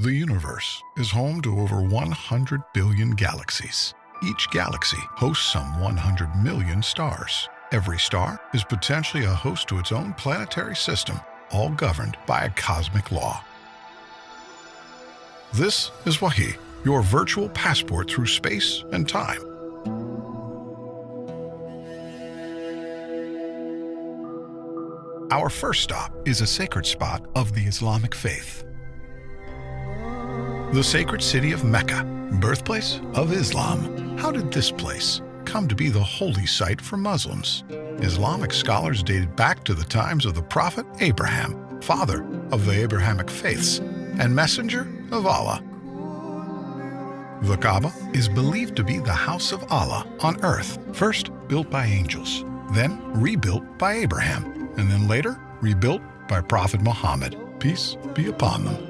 The universe is home to over 100 billion galaxies. Each galaxy hosts some 100 million stars. Every star is potentially a host to its own planetary system, all governed by a cosmic law. This is Wahi, your virtual passport through space and time. Our first stop is a sacred spot of the Islamic faith. The sacred city of Mecca, birthplace of Islam. How did this place come to be the holy site for Muslims? Islamic scholars dated back to the times of the Prophet Abraham, father of the Abrahamic faiths, and messenger of Allah. The Kaaba is believed to be the house of Allah on earth, first built by angels, then rebuilt by Abraham, and then later rebuilt by Prophet Muhammad, peace be upon them.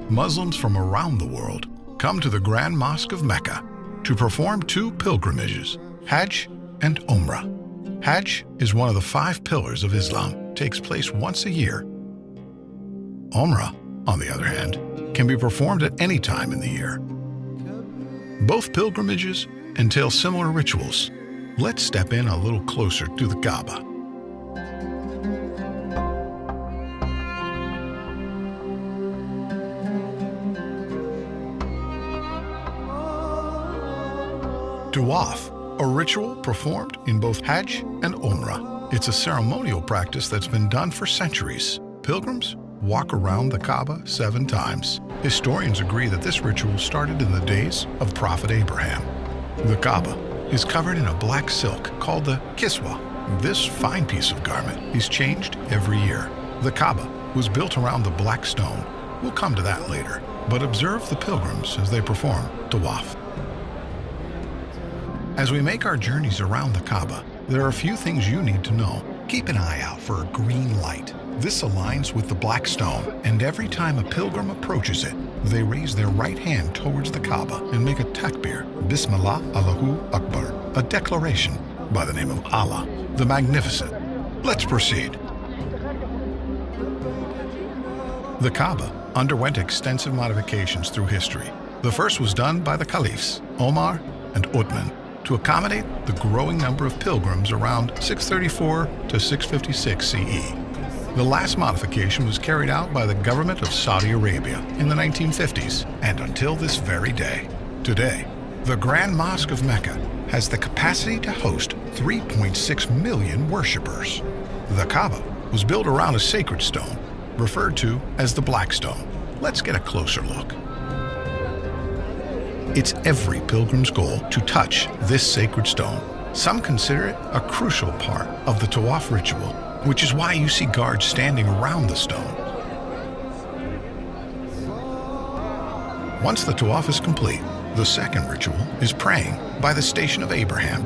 Muslims from around the world come to the Grand Mosque of Mecca to perform two pilgrimages, Hajj and Umrah. Hajj is one of the 5 pillars of Islam, takes place once a year. Umrah, on the other hand, can be performed at any time in the year. Both pilgrimages entail similar rituals. Let's step in a little closer to the Kaaba. Tawaf, a ritual performed in both Hajj and Umrah. It's a ceremonial practice that's been done for centuries. Pilgrims walk around the Kaaba 7 times. Historians agree that this ritual started in the days of Prophet Abraham. The Kaaba is covered in a black silk called the kiswa. This fine piece of garment is changed every year. The Kaaba was built around the black stone. We'll come to that later, but observe the pilgrims as they perform Tawaf. As we make our journeys around the Kaaba, there are a few things you need to know. Keep an eye out for a green light. This aligns with the black stone, and every time a pilgrim approaches it, they raise their right hand towards the Kaaba and make a takbir, Bismillah Allahu Akbar, a declaration by the name of Allah, the Magnificent. Let's proceed. The Kaaba underwent extensive modifications through history. The first was done by the caliphs, Omar and Uthman, to accommodate the growing number of pilgrims around 634 to 656 CE. The last modification was carried out by the government of Saudi Arabia in the 1950s and until this very day. Today, the Grand Mosque of Mecca has the capacity to host 3.6 million worshippers. The Kaaba was built around a sacred stone, referred to as the Black Stone. Let's get a closer look. It's every pilgrim's goal to touch this sacred stone. Some consider it a crucial part of the Tawaf ritual, which is why you see guards standing around the stone. Once the Tawaf is complete, the second ritual is praying by the Station of Abraham.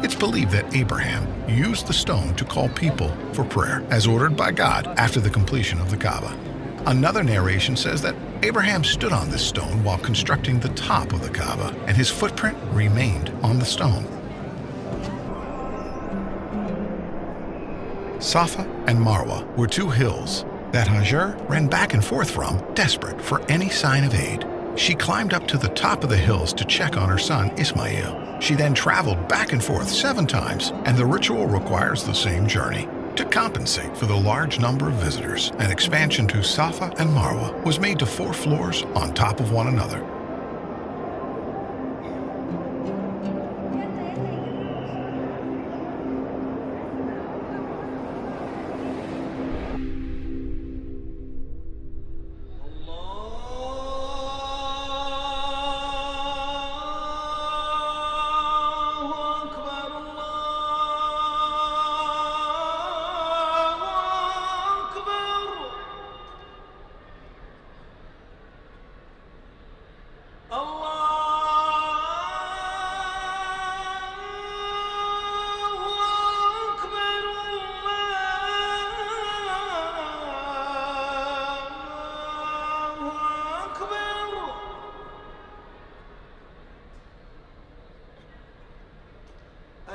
It's believed that Abraham used the stone to call people for prayer, as ordered by God after the completion of the Kaaba. Another narration says that Abraham stood on this stone while constructing the top of the Kaaba, and his footprint remained on the stone. Safa and Marwa were 2 hills that Hajar ran back and forth from, desperate for any sign of aid. She climbed up to the top of the hills to check on her son Ismail. She then traveled back and forth 7 times, and the ritual requires the same journey. To compensate for the large number of visitors, an expansion to Safa and Marwa was made to 4 floors on top of one another.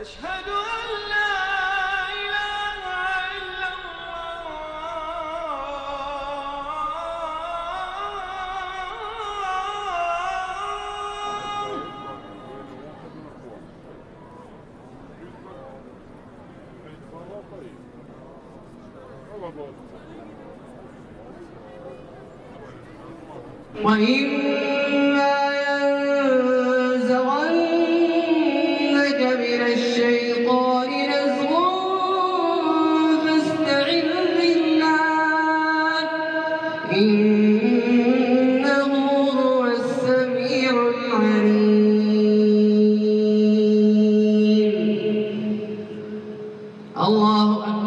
أشهد أن لا إله إلا الله وإما ينزغنك من الشيطان نزغ فاستعذ بالله إنه هو السميع العليم. الله أكبر.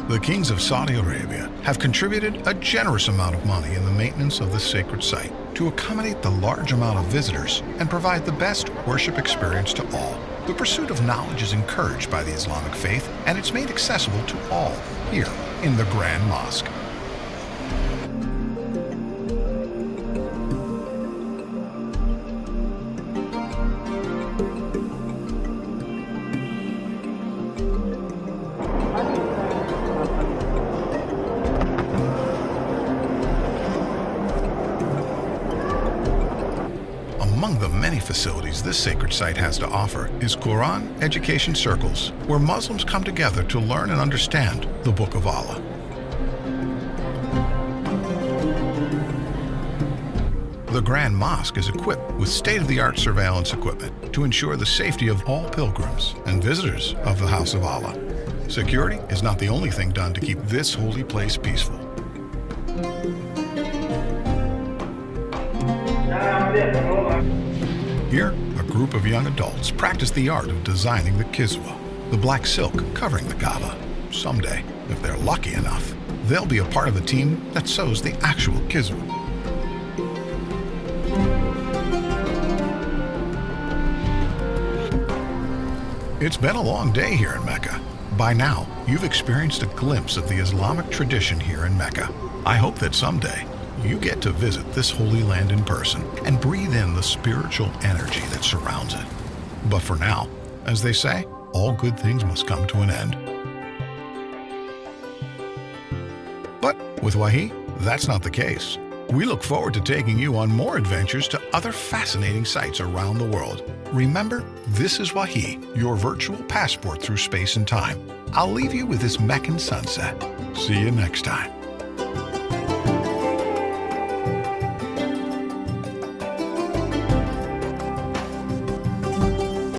The kings of Saudi Arabia have contributed a generous amount of money in the maintenance of this sacred site to accommodate the large amount of visitors and provide the best worship experience to all. The pursuit of knowledge is encouraged by the Islamic faith, and it's made accessible to all here in the Grand Mosque. Among the many facilities this sacred site has to offer is Quran education circles, where Muslims come together to learn and understand the Book of Allah. The Grand Mosque is equipped with state-of-the-art surveillance equipment to ensure the safety of all pilgrims and visitors of the House of Allah. Security is not the only thing done to keep this holy place peaceful. Here, a group of young adults practice the art of designing the kiswa, the black silk covering the Kaaba. Someday, if they're lucky enough, they'll be a part of the team that sews the actual kiswa. It's been a long day here in Mecca. By now, you've experienced a glimpse of the Islamic tradition here in Mecca. I hope that someday you get to visit this holy land in person and breathe in the spiritual energy that surrounds it. But for now, as they say, all good things must come to an end. But with Wahi, that's not the case. We look forward to taking you on more adventures to other fascinating sites around the world. Remember, this is Wahi, your virtual passport through space and time. I'll leave you with this Meccan sunset. See you next time.